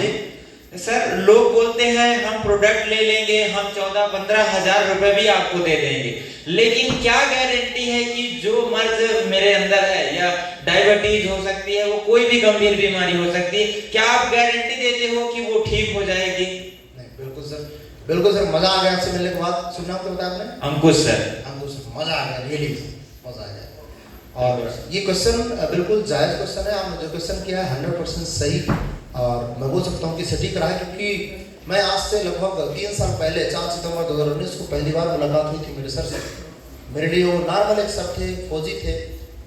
जी sir, लोग बोलते हैं हम प्रोडक्ट ले लेंगे, हम 14-15 हजार रुपए भी आपको दे देंगे, लेकिन क्या गारंटी है कि जो मर्ज मेरे अंदर है या डायबिटीज हो सकती है, वो कोई भी गंभीर बीमारी हो सकती है, क्या आप गारंटी देते हो कि वो ठीक हो जाएगी? नहीं, बिल्कुल सर, बिल्कुल सर, मजा आ गया आपसे मिलने के बाद। सुनना आपको बताया आपने? अंकुश सर। अंकुश सर, मजा आ गया, रियली मजा आ गया। और ये क्वेश्चन बिल्कुल जायज क्वेश्चन है, आपने जो क्वेश्चन किया है 100% सही, और मैं बोल सकता हूँ कि सटीक रहा है, क्योंकि मैं आज से लगभग 3 साल पहले 4 सितंबर 2019 को पहली बार मुलाकात हुई थी मेरे सर से। मेरे लिए वो नॉर्मल एक सर थे, फौजी थे।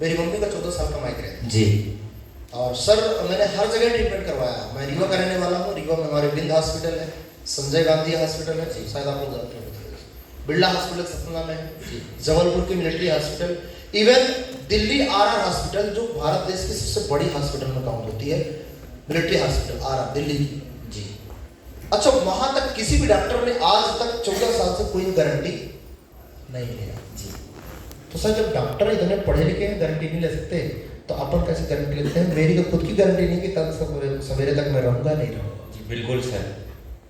मेरी मम्मी का 14 साल का माइग्रेन जी, और सर मैंने हर जगह ट्रीटमेंट करवाया। मैं रीवा का रहने वाला हूँ। रीवा में हमारे बिंद हॉस्पिटल है, संजय गांधी हॉस्पिटल है, शायद आप लोग जानते हैं, बिरला हॉस्पिटल सतना में है, जबलपुर की military hospital, even Delhi RR hospital जो भारत देश की सबसे बड़ी हॉस्पिटल में काउंट होती है, मिलिट्री हॉस्पिटल RR दिल्ली जी। अच्छा, वहां तक किसी भी डॉक्टर ने आज तक 14 साल से कोई गारंटी नहीं लिया जी। तो सर, जब डॉक्टर इतने पढ़े लिखे हैं गारंटी नहीं ले सकते, तो अपन कैसे गारंटी लेते हैं? मेरी तो खुद की गारंटी नहीं कि कल सवेरे तक मैं रहूंगा नहीं रहूंगा जी। बिल्कुल सर,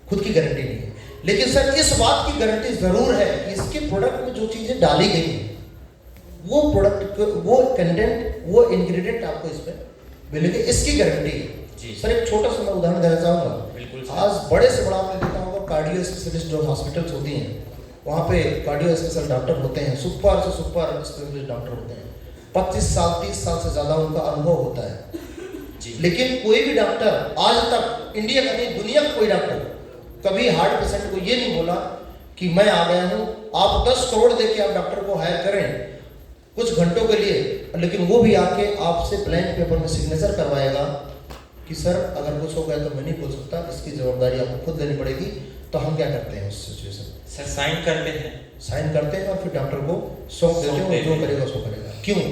खुद की गारंटी नहीं है, लेकिन सर इस बात की गारंटी जरूर है कि इसके प्रोडक्ट में जो चीजें डाली गई हैं, वो प्रोडक्ट, वो कंटेंट, वो इंग्रेडिएंट आपको इसमें मिलेंगे, इसकी गारंटी है जी। सर, एक छोटा सा मैं उदाहरण देना चाहूंगा। बिल्कुल। आज बड़े से बड़ा आपने देखा होगा, कार्डियो स्पेशलिस्ट जो हॉस्पिटल्स होती हैं, वहाँ पे कार्डियो स्पेशल डॉक्टर होते हैं, सुपर से सुपर स्पेशलिस्ट डॉक्टर होते हैं, 25 साल 30 साल से ज्यादा उनका अनुभव होता है जी। लेकिन कोई भी डॉक्टर आज तक, इंडिया का नहीं दुनिया का कोई डॉक्टर कभी हार्ट पेशेंट को ये नहीं बोला कि मैं आ गया हूँ, आप 10 करोड़ देके आप डॉक्टर को हायर करें कुछ घंटों के लिए, लेकिन वो भी आके आपसे ब्लैंक पेपर में सिग्नेचर करवाएगा कि सर अगर कुछ हो गया तो मैं नहीं बोल सकता, इसकी जवाबदारी आपको खुद लेनी पड़ेगी। तो हम क्या करते हैं उस सिचुएशन? सर साइन करते हैं, साइन करते हैं और फिर डॉक्टर को सौंप देते हैं, जो करेगा उसको करेगा। क्यों?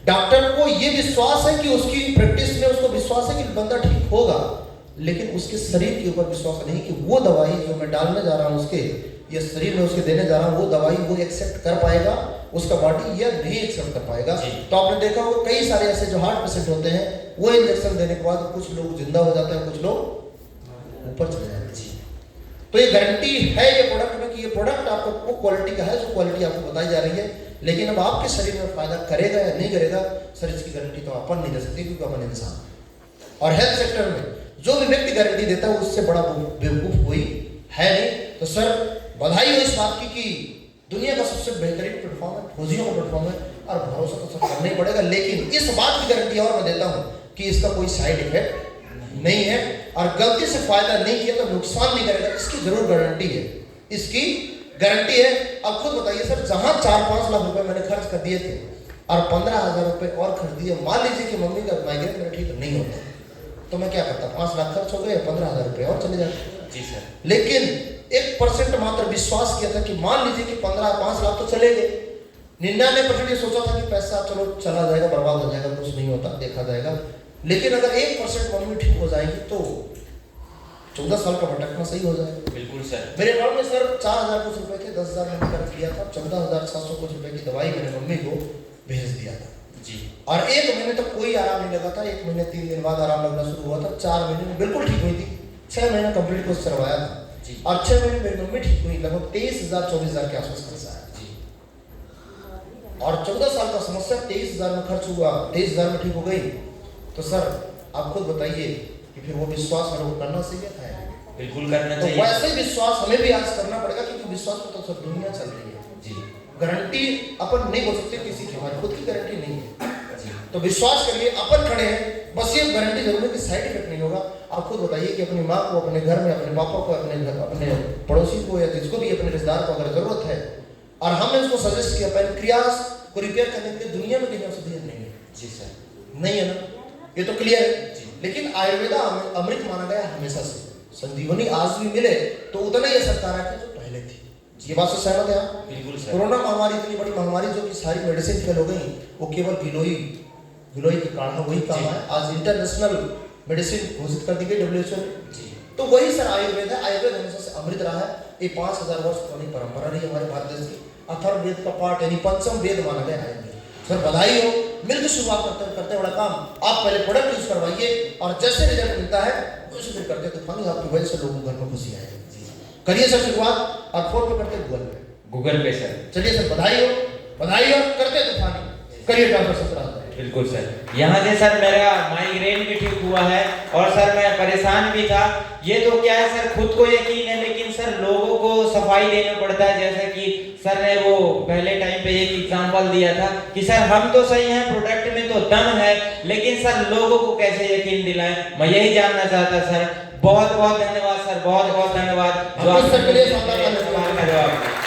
डॉक्टर को ये विश्वास है कि उसकी प्रैक्टिस में उसको विश्वास है कि बंदा ठीक होगा, लेकिन उसके शरीर के ऊपर विश्वास नहीं कि वो दवाई जो मैं डालने जा रहा हूँ उसके, ये शरीर में उसके देने जा रहा हूँ, वो दवाई वो एक्सेप्ट कर पाएगा, उसका बॉडी या नहीं एक्सेप्ट कर पाएगा। तो आपने देखा होगा कई सारे ऐसे जो हार्ट पेशेंट होते हैं, वो इंजेक्शन देने के बाद कुछ लोग जिंदा हो जाते हैं, कुछ लोग ऊपर चले जाते हैं। तो ये गारंटी है ये प्रोडक्ट में कि ये प्रोडक्ट आपको वो क्वालिटी का है जो क्वालिटी आपको बताई जा रही है, लेकिन अब आपके शरीर में फायदा करेगा या नहीं करेगा, सर इसकी गारंटी तो अपन नहीं दे सकते, क्योंकि अपन इंसान। और हेल्थ सेक्टर में जो भी व्यक्ति गारंटी देता है उससे बड़ा बेवकूफ कोई है नहीं। तो सर बधाई हो इस बात की कि दुनिया का सबसे बेहतरीन प्लेटफॉर्म है, फौजियों का प्लेटफॉर्म है, और भरोसा तो सब करना ही पड़ेगा, लेकिन इस बात की गारंटी और मैं देता हूं कि इसका कोई साइड इफेक्ट नहीं है, और गलती से फायदा नहीं किया तो नुकसान नहीं करेगा, इसकी जरूर गारंटी है, इसकी गारंटी है। अब खुद बताइए सर, जहां 4-5 लाख रुपए मैंने खर्च कर दिए थे और 15,000 रुपए और खर्च दिए, मान लीजिए कि मम्मी का माइग्रेन मेरा ठीक नहीं होता, तो मैं क्या करता? 5 लाख खर्च हो गए, 15,000 रुपए और चले जाते जी सर। लेकिन 1% मात्र विश्वास किया था कि मान लीजिए कि 5 लाख तो चले गए, 99% ये सोचा था कि पैसा चलो चला जाएगा, बर्बाद हो जाएगा, कुछ नहीं होता, देखा जाएगा। लेकिन अगर 1% मम्मी ठीक हो जाएगी तो 14 साल का भटकना सही हो जाएगा। बिल्कुल सर। मेरे अकाउंट में सर 4,000 कुछ रुपए के 10,000 मैंने खर्च किया था, 14,700 कुछ रुपए की दवाई मैंने मम्मी को भेज दिया था जी। और 1 महीने तक कोई आराम नहीं लगा था। 1 महीने 3 दिन बाद आराम लगना शुरू हुआ था, 4 महीने में बिल्कुल ठीक हुई थी, 6 महीने कंप्लीट कोर्स करवाया था जी। और 6 महीने मेरी मम्मी ठीक हुई, लगभग 23,000-24,000 के आसपास खर्च आया जी। और 14 साल का समस्या 23,000 में खर्च हुआ, 23,000 में ठीक हो गई। तो सर आप खुद बताइए कि फिर वो विश्वास मेरे को करना चाहिए था? बिल्कुल करना चाहिए। तो वैसे विश्वास हमें भी आज करना पड़ेगा, क्योंकि विश्वास में तो सब दुनिया चल रही है जी। गारंटी अपन नहीं बोल सकते किसी की, हमारी खुद की गारंटी नहीं है जी। तो विश्वास करिए, अपन खड़े हैं, बस ये गारंटी जरूर है कि साइड इफेक्ट नहीं होगा। आप खुद बताइए कि अपनी माँ को, अपने घर में, अपने पापा को, अपने पड़ोसी को या जिसको भी अपने रिश्तेदार को अगर जरूरत है और हमने उसको सजेस्ट किया पैनक्रियास को रिपेयर करने के लिए, दुनिया में कहीं औषधि नहीं है जी सर, नहीं है ना, ये तो क्लियर है। लेकिन आयुर्वेदा अमृत माना गया हमेशा से, संजीवनी आज भी मिले तो उतना ही असरकारक है जो पहले थी। ये बात से सहमत है आप? बिल्कुल सर। कोरोना महामारी इतनी बड़ी महामारी जो कि सारी मेडिसिन फेल हो गई, वो केवल गिलोई के काढ़ा वही काम है। आज इंटरनेशनल मेडिसिन घोषित कर दी गई WHO ने। तो वही सर आयुर्वेद है, आयुर्वेद हमेशा से अमृत रहा है। ये 5,000 वर्ष पुरानी परंपरा रही हमारे भारत देश की। अथर्ववेद का पाठ यानी 5म वेद माना गया आयुर्वेद। सर बधाई हो, मिलकर शुरुआत करते बड़ा काम। आप पहले प्रोडक्ट यूज करवाइए और जैसे रिजल्ट मिलता है उसी दिन करते तूफानी, आपकी वजह से लोगों के घर में खुशी आएगी। करिए सर शुरुआत, और फोन पे करते गूगल पे, गूगल पे सर। चलिए सर, बधाई हो, करते तूफानी, करिए डॉक्टर ससुराल। बिल्कुल सर। यहाँ से सर मेरा माइग्रेन भी ठीक हुआ है, और सर मैं परेशान भी था। ये तो क्या है सर, खुद को यकीन है, लेकिन सर लोगों को सफाई देना पड़ता है। जैसे कि सर ने वो पहले टाइम पे एक एग्जांपल दिया था कि सर हम तो सही हैं, प्रोडक्ट में तो दम है, लेकिन सर लोगों को कैसे यकीन दिलाएं, मैं यही जानना चाहता सर। बहुत बहुत धन्यवाद सर, बहुत बहुत धन्यवाद जो आपके सर के लिए आपने सवाल का जवाब दिया।